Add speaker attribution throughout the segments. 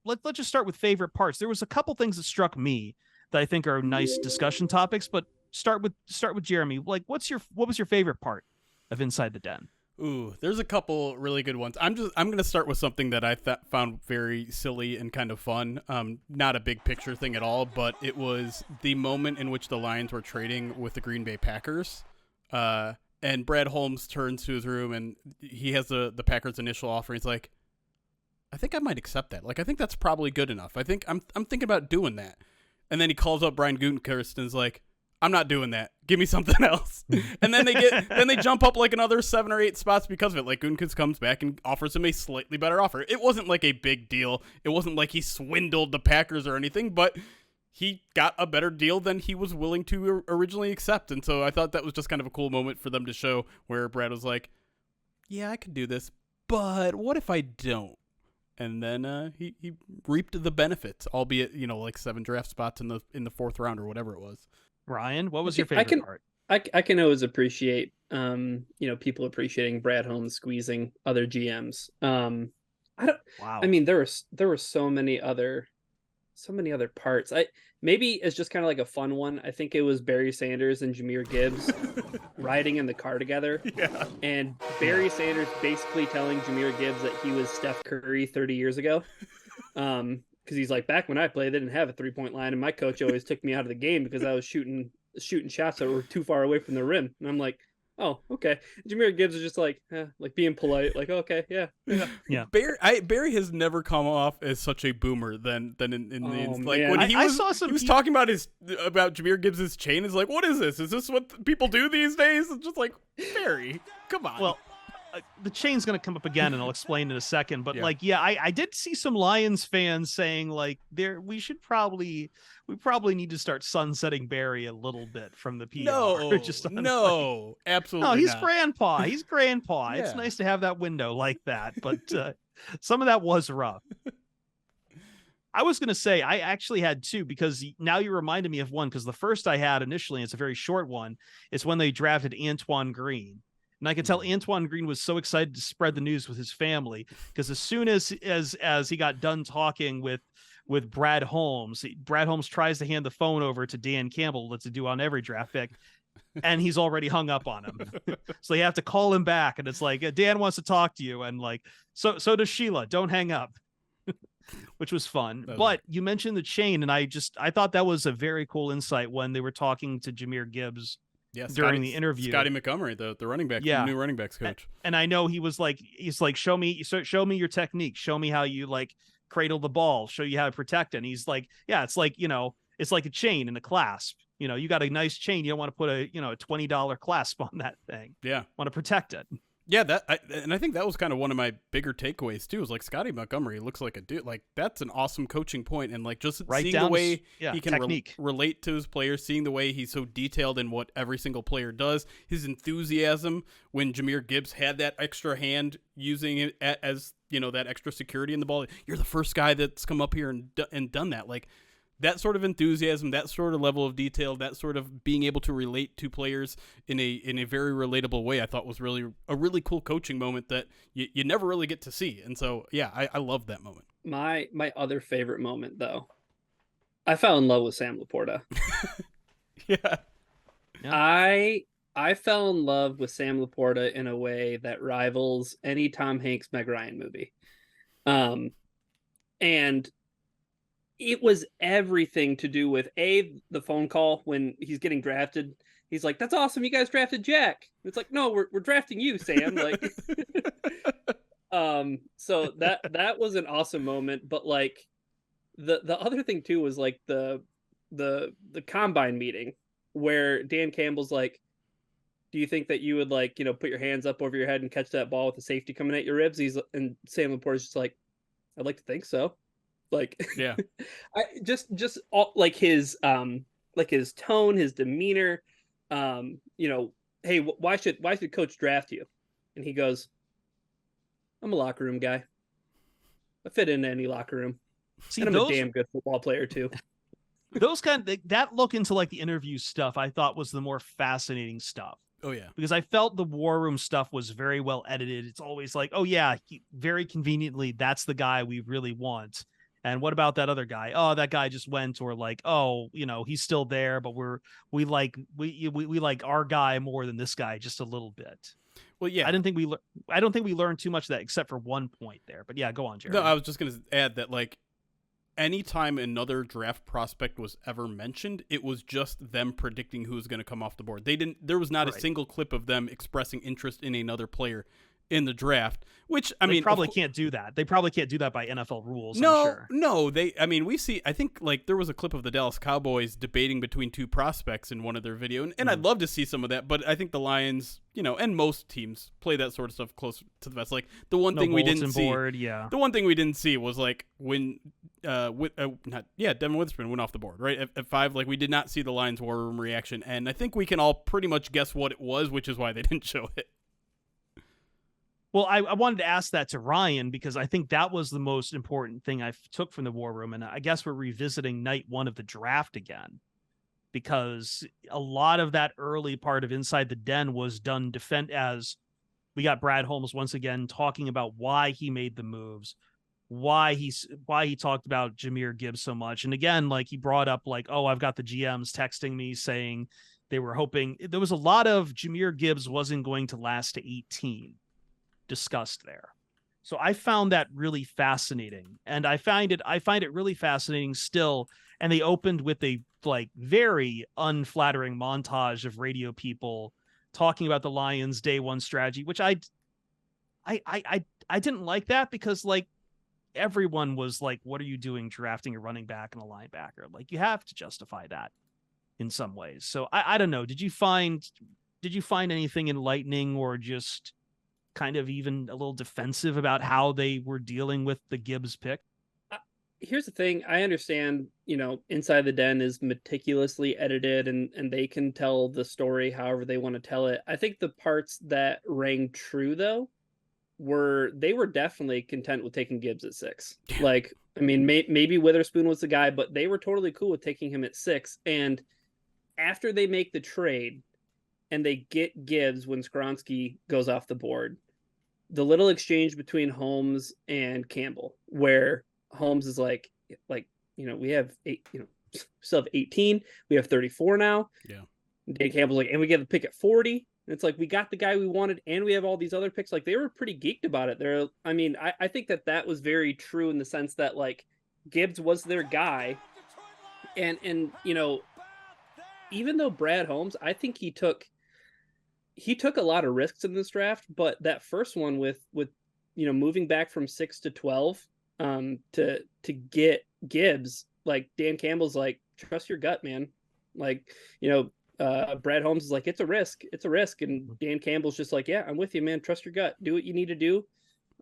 Speaker 1: let's just start with favorite parts. There was a couple things that struck me that I think are nice discussion topics, but start with Jeremy. Like, what was your favorite part of Inside the Den?
Speaker 2: Ooh, there's a couple really good ones. I'm going to start with something that I found very silly and kind of fun. Not a big picture thing at all, but it was the moment in which the Lions were trading with the Green Bay Packers. And Brad Holmes turns to his room and he has the Packers initial offer. He's like, I think I might accept that. Like, I think that's probably good enough. I think I'm thinking about doing that. And then he calls up Brian Gutekunst and is like, I'm not doing that. Give me something else. And then they jump up like another 7 or 8 spots because of it. Like Gutekunst comes back and offers him a slightly better offer. It wasn't like a big deal. It wasn't like he swindled the Packers or anything, but he got a better deal than he was willing to originally accept. And so I thought that was just kind of a cool moment for them to show where Brad was like, yeah, I could do this, but what if I don't? And then he reaped the benefits, albeit, like 7 draft spots in the 4th round or whatever it was.
Speaker 1: Ryan, what was your favorite part?
Speaker 3: I can always appreciate, people appreciating Brad Holmes squeezing other GMs. Wow. I mean, there were so many other parts. Maybe it's just kind of like a fun one. I think it was Barry Sanders and Jahmyr Gibbs riding in the car together.
Speaker 2: Yeah.
Speaker 3: And Barry Sanders basically telling Jahmyr Gibbs that he was Steph Curry 30 years ago. Because he's like, back when I played, they didn't have a 3-point line, and my coach always took me out of the game because I was shooting shots that were too far away from the rim. And I'm like, oh, okay. Jahmyr Gibbs is just like being polite, like, okay, yeah.
Speaker 2: Barry has never come off as such a boomer than in the like
Speaker 3: man.
Speaker 2: when he was talking about Jahmyr Gibbs' chain. Is like, what is this? Is this what people do these days? It's just like, Barry, come on.
Speaker 1: Well, the chain's going to come up again, and I'll explain in a second. But I did see some Lions fans saying like, we probably need to start sunsetting Barry a little bit from the PR.
Speaker 2: No, absolutely.
Speaker 1: No, he's
Speaker 2: not.
Speaker 1: grandpa. He's grandpa.
Speaker 2: Yeah.
Speaker 1: It's nice to have that window like that, but some of that was rough. I was going to say I actually had 2 because now you reminded me of one, because the first I had initially, it's a very short one, is when they drafted Antoine Green. And I could tell Antoine Green was so excited to spread the news with his family, because as soon as he got done talking with Brad Holmes tries to hand the phone over to Dan Campbell, that's to do on every draft pick, and he's already hung up on him. So they have to call him back, and it's like, Dan wants to talk to you, and like, so does Sheila. Don't hang up. Which was fun. But you mentioned the chain, and I thought that was a very cool insight when they were talking to Jahmyr Gibbs.
Speaker 2: Yeah,
Speaker 1: during the interview,
Speaker 2: Scotty Montgomery, the running back, the new running backs coach.
Speaker 1: And I know he's like, show me your technique, show me how you like cradle the ball, show you how to protect it. And he's like, yeah, it's like, it's like a chain and a clasp. You got a nice chain, you don't want to put a $20 clasp on that thing.
Speaker 2: Yeah,
Speaker 1: want to protect it.
Speaker 2: Yeah, I think that was kind of one of my bigger takeaways too. Is like Scotty Montgomery looks like a dude. Like, that's an awesome coaching point, and like just seeing the way he can relate to his players, seeing the way he's so detailed in what every single player does, his enthusiasm when Jahmyr Gibbs had that extra hand, using it as that extra security in the ball. You're the first guy that's come up here and done that. Like, that sort of enthusiasm, that sort of level of detail, that sort of being able to relate to players in a very relatable way, I thought was really a really cool coaching moment that you never really get to see. And so, yeah, I love that moment.
Speaker 3: My other favorite moment, though, I fell in love with Sam Laporta.
Speaker 2: Yeah.
Speaker 3: I fell in love with Sam Laporta in a way that rivals any Tom Hanks Meg Ryan movie. And it was everything to do with the phone call when he's getting drafted. He's like, "That's awesome, you guys drafted Jack." It's like, "No, we're drafting you, Sam." Like, so that was an awesome moment. But like, the other thing too was like the combine meeting where Dan Campbell's like, "Do you think that you would like put your hands up over your head and catch that ball with the safety coming at your ribs?" And Sam Laporta's just like, "I'd like to think so." Like,
Speaker 2: yeah,
Speaker 3: I just all, like his tone, his demeanor, hey, why should coach draft you? And he goes, "I'm a locker room guy. I fit into any locker room. See, and I'm a damn good football player too."
Speaker 1: Those that look into like the interview stuff, I thought was the more fascinating stuff.
Speaker 2: Oh yeah,
Speaker 1: because I felt the war room stuff was very well edited. It's always like, oh yeah, very conveniently, that's the guy we really want. And what about that other guy? Oh, that guy just went, or like, oh, he's still there, but we like our guy more than this guy just a little bit.
Speaker 2: Well, yeah.
Speaker 1: I don't think we learned too much of that except for one point there. But yeah, go on, Jeremy.
Speaker 2: No, I was just going to add that, like, anytime another draft prospect was ever mentioned, it was just them predicting who's going to come off the board. There was not a single clip of them expressing interest in another player in the draft, which
Speaker 1: they probably can't do that. They probably can't do that by NFL rules.
Speaker 2: No,
Speaker 1: I'm sure.
Speaker 2: No, we see. I think like there was a clip of the Dallas Cowboys debating between two prospects in one of their video, and I'd love to see some of that. But I think the Lions, and most teams play that sort of stuff close to the vest. Like the one thing we didn't see, the one thing we didn't see was like when Devin Witherspoon went off the board right at 5. Like we did not see the Lions war room reaction, and I think we can all pretty much guess what it was, which is why they didn't show it.
Speaker 1: Well, I wanted to ask that to Ryan because I think that was the most important thing I took from the war room. And I guess we're revisiting night 1 of the draft again, because a lot of that early part of Inside the Den was done as we got Brad Holmes once again talking about why he made the moves, why he talked about Jahmyr Gibbs so much. And again, like he brought up like, oh, I've got the GMs texting me saying they were hoping there was a lot of Jahmyr Gibbs wasn't going to last to 18. Discussed there. So I found that really fascinating, and I find it really fascinating still. And they opened with a like very unflattering montage of radio people talking about the Lions' day 1 strategy, which I didn't like that, because like everyone was like, what are you doing drafting a running back and a linebacker? Like you have to justify that in some ways. So I don't know. Did you find anything enlightening, or just kind of even a little defensive about how they were dealing with the Gibbs pick?
Speaker 3: Here's the thing. I understand, Inside the Den is meticulously edited and they can tell the story however they want to tell it. I think the parts that rang true though they were definitely content with taking Gibbs at 6. Like, I mean, maybe Witherspoon was the guy, but they were totally cool with taking him at 6. And after they make the trade and they get Gibbs when Skoronski goes off the board, the little exchange between Holmes and Campbell, where Holmes is like, we have 8, still have 18, we have 34 now.
Speaker 2: Yeah.
Speaker 3: Dan Campbell's like, and we get the pick at 40. And it's like, we got the guy we wanted, and we have all these other picks. Like, they were pretty geeked about it. I think that was very true in the sense that like Gibbs was their guy, and even though Brad Holmes, I think he took a lot of risks in this draft, but that first one with moving back from 6 to 12 to get Gibbs, like Dan Campbell's like, trust your gut, man. Like, Brad Holmes is like, it's a risk. And Dan Campbell's just like, yeah, I'm with you, man. Trust your gut. Do what you need to do.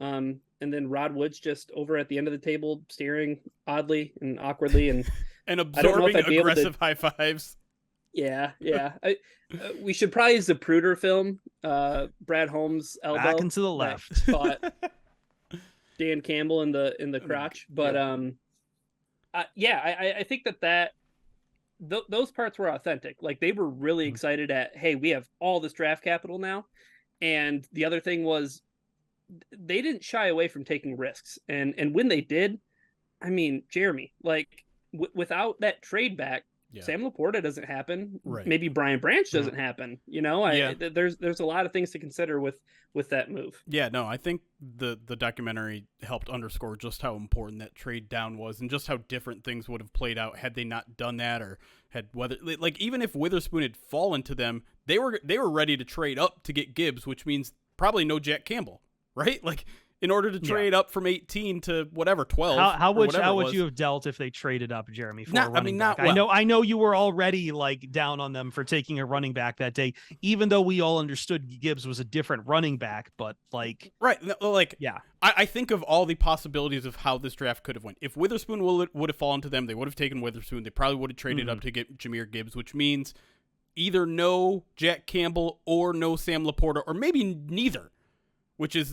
Speaker 3: And then Rod Wood's just over at the end of the table staring oddly and awkwardly and
Speaker 2: absorbing aggressive high fives.
Speaker 3: Yeah. We should probably use the Pruder film, Brad Holmes elbow
Speaker 1: back into the left,
Speaker 3: caught Dan Campbell in the crotch. But I think that those parts were authentic. Like they were really excited at, hey, we have all this draft capital now. And the other thing was they didn't shy away from taking risks. And when they did, I mean, Jeremy, like without that trade back, Sam Laporta doesn't happen.
Speaker 2: Right.
Speaker 3: Maybe Brian Branch doesn't happen. There's a lot of things to consider with that move.
Speaker 2: Yeah, no, I think the documentary helped underscore just how important that trade down was, and just how different things would have played out had they not done that, or had even if Witherspoon had fallen to them, they were ready to trade up to get Gibbs, which means probably no Jack Campbell, right? Like, in order to trade up from 18 to whatever 12.
Speaker 1: How would you have dealt if they traded up, Jeremy, for a running back?
Speaker 2: Well.
Speaker 1: I know you were already like down on them for taking a running back that day, even though we all understood Gibbs was a different running back. But like,
Speaker 2: right, like, yeah, I think of all the possibilities of how this draft could have went. If Witherspoon would have fallen to them, they would have taken Witherspoon. They probably would have traded up to get Jahmyr Gibbs, which means either no Jack Campbell or no Sam Laporta, or maybe neither.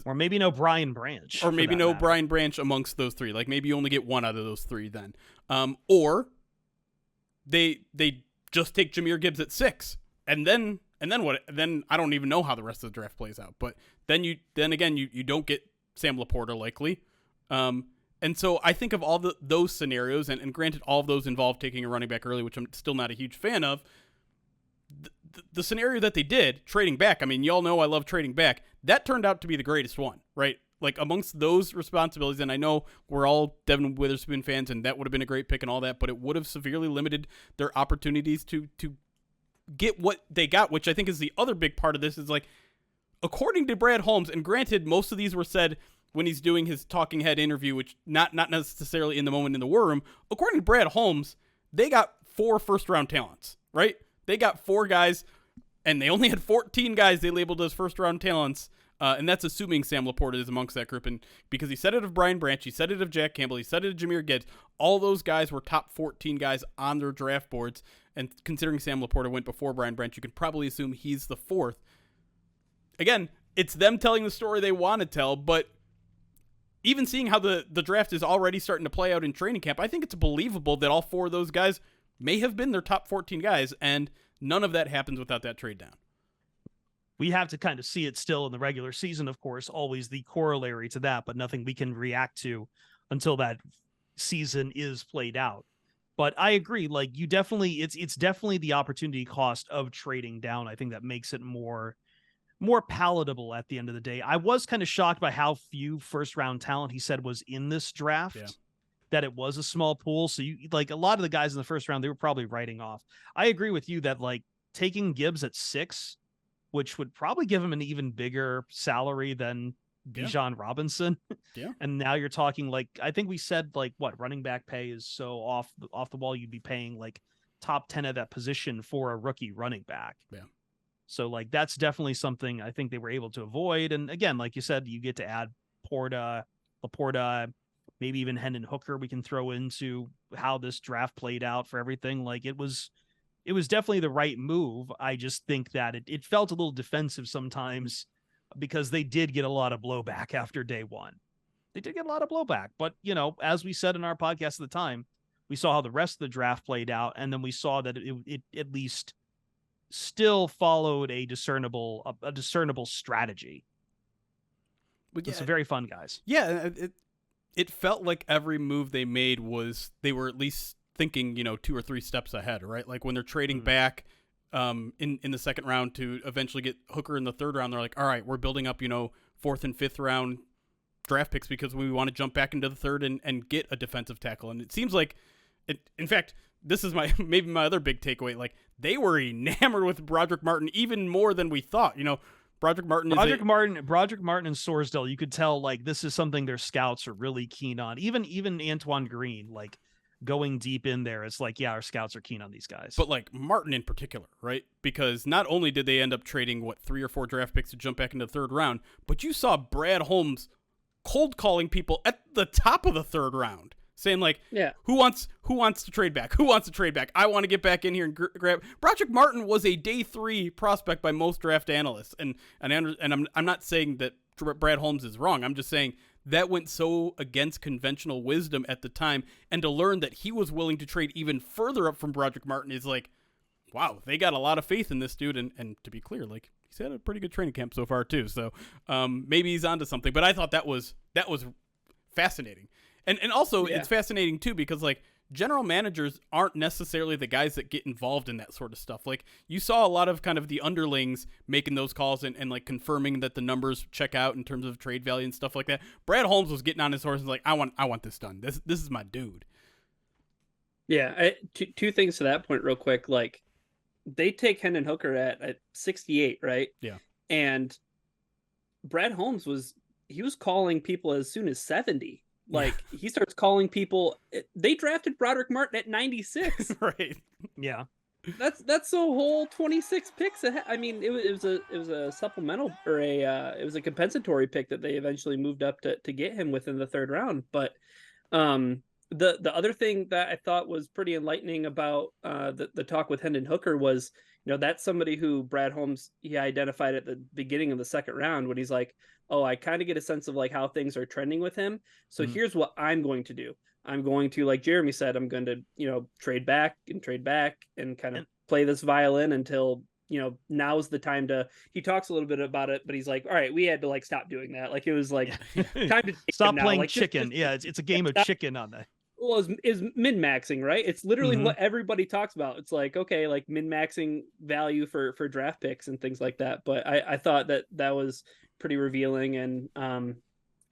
Speaker 1: Or maybe no Brian Branch.
Speaker 2: Or maybe no Brian Branch amongst those three. Like, maybe you only get one out of those three then. Or they just take Jahmyr Gibbs at 6. And then what? Then I don't even know how the rest of the draft plays out. But then again, you don't get Sam Laporta likely. And so I think of all those scenarios, and granted, all of those involve taking a running back early, which I'm still not a huge fan of. The scenario that they did, trading back, I mean, y'all know I love trading back. That turned out to be the greatest one, right? Like, amongst those responsibilities, and I know we're all Devin Witherspoon fans, and that would have been a great pick and all that, but it would have severely limited their opportunities to get what they got, which I think is the other big part of this, is like, according to Brad Holmes, and granted, most of these were said when he's doing his talking head interview, which not necessarily in the moment in the war room. According to Brad Holmes, they got 4 first-round talents, right? They got 4 guys, and they only had 14 guys they labeled as first-round talents, and that's assuming Sam Laporta is amongst that group. And because he said it of Brian Branch, he said it of Jack Campbell, he said it of Jahmyr Gibbs, all those guys were top 14 guys on their draft boards, and considering Sam Laporta went before Brian Branch, you can probably assume he's the 4th. Again, it's them telling the story they want to tell, but even seeing how the draft is already starting to play out in training camp, I think it's believable that all 4 of those guys may have been their top 14 guys, and none of that happens without that trade down.
Speaker 1: We have to kind of see it still in the regular season, of course, always the corollary to that, but nothing we can react to until that season is played out. But I agree, like, you definitely, it's definitely the opportunity cost of trading down. I think that makes it more palatable at the end of the day. I was kind of shocked by how few first round talent he said was in this draft.
Speaker 2: Yeah.
Speaker 1: That it was a small pool. So you, like, a lot of the guys in the first round, they were probably writing off. I agree with you that, like, taking Gibbs at 6, which would probably give him an even bigger salary than Bijan Robinson.
Speaker 2: Yeah.
Speaker 1: And now you're talking, like, I think we said, like, what, running back pay is so off the wall, you'd be paying like top 10 of that position for a rookie running back.
Speaker 2: Yeah.
Speaker 1: So, like, that's definitely something I think they were able to avoid. And again, like you said, you get to add Laporta, maybe even Hendon Hooker we can throw into how this draft played out for everything. Like, it was definitely the right move. I just think that it felt a little defensive sometimes because they did get a lot of blowback after day one. They did get a lot of blowback. But, you know, as we said in our podcast at the time, we saw how the rest of the draft played out, and then we saw that it at least still followed a discernible strategy.
Speaker 2: But yeah,
Speaker 1: some very fun guys.
Speaker 2: Yeah, it felt like every move they made was they were at least thinking, 2 or 3 steps ahead, right? Like when they're trading back in the second round to eventually get Hooker in the third round, they're like, all right, we're building up, 4th and 5th round draft picks because we want to jump back into the third and get a defensive tackle. And it seems like in fact, this is maybe my other big takeaway. Like, they were enamored with Broderick Martin even more than we thought. Broderick Martin and Sorsdale, you could tell, like, this is something their scouts are really keen on. Even Antoine Green, like, going deep in there, it's like, yeah, our scouts are keen on these guys. But, like, Martin in particular, right? Because not only did they end up trading 3 or 4 draft picks to jump back into the third round, but you saw Brad Holmes cold calling people at the top of the third round, saying, like,
Speaker 3: yeah,
Speaker 2: who wants to trade back? Who wants to trade back? I want to get back in here and grab. Broderick Martin was a day 3 prospect by most draft analysts, and I'm not saying that Brad Holmes is wrong. I'm just saying that went so against conventional wisdom at the time, and to learn that he was willing to trade even further up from Broderick Martin is like, wow, they got a lot of faith in this dude. And to be clear, like, he's had a pretty good training camp so far too. So maybe he's onto something. But I thought that was fascinating. And also It's fascinating too because, like, general managers aren't necessarily the guys that get involved in that sort of stuff. Like, you saw a lot of kind of the underlings making those calls and like confirming that the numbers check out in terms of trade value and stuff like that. Brad Holmes was getting on his horse and like, I want this done. This is my dude.
Speaker 3: Yeah. Two things to that point real quick. Like, they take Hendon Hooker at 68, right?
Speaker 2: Yeah.
Speaker 3: And Brad Holmes was calling people as soon as 70. Like, he starts calling people. They drafted Broderick Martin at 96.
Speaker 2: Right.
Speaker 1: Yeah.
Speaker 3: That's a whole 26 picks ahead. I mean, it was a supplemental or it was a compensatory pick that they eventually moved up to get him within the third round. But the other thing that I thought was pretty enlightening about the talk with Hendon Hooker was, that's somebody who Brad Holmes, he identified at the beginning of the second round when he's like, oh, I kind of get a sense of like how things are trending with him. So here's what I'm going to do. I'm going to, like Jeremy said, I'm going to, trade back and kind of play this violin until now's the time to. He talks a little bit about it, but he's like, all right, we had to like stop doing that. Like it was like time to
Speaker 1: stop playing
Speaker 3: like,
Speaker 1: chicken. It's a game of chicken on that.
Speaker 3: Well, is min-maxing, right? It's literally
Speaker 1: Mhm.
Speaker 3: what everybody talks about. It's like, okay, like min-maxing value for draft picks and things like that. But I thought that was pretty revealing, and I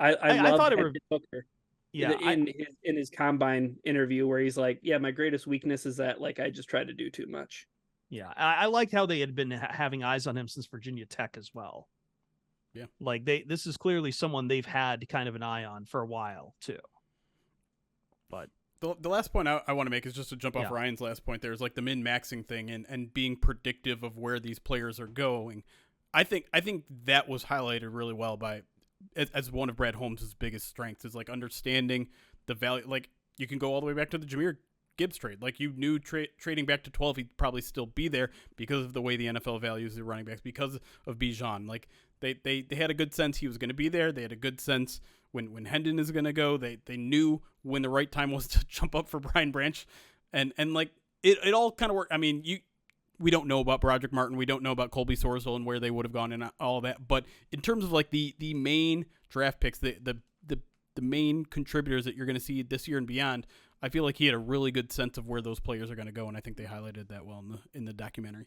Speaker 1: I
Speaker 3: loved
Speaker 1: thought it
Speaker 3: Hendon Hooker in his combine interview where he's like, yeah, my greatest weakness is that like I just try to do too much.
Speaker 1: Yeah, I liked how they had been having eyes on him since Virginia Tech as well.
Speaker 2: Yeah,
Speaker 1: like this is clearly someone they've had kind of an eye on for a while too. But
Speaker 2: the last point I want to make is just to jump off Ryan's last point. There's like the min-maxing thing and being predictive of where these players are going. I think that was highlighted really well by as one of Brad Holmes' biggest strengths is like understanding the value. Like you can go all the way back to the Jahmyr Gibbs trade. Like you knew trading back to 12, he'd probably still be there because of the way the NFL values the running backs, because of Bijan. Like they had a good sense he was going to be there. They had a good sense when Hendon is going to go. They knew when the right time was to jump up for Brian Branch, and like it all kind of worked. I mean, we don't know about Broderick Martin, we don't know about Colby Sorsel and where they would have gone and all that. But in terms of like the main draft picks, the main contributors that you're going to see this year and beyond, I feel like he had a really good sense of where those players are going to go, and I think they highlighted that well in the documentary.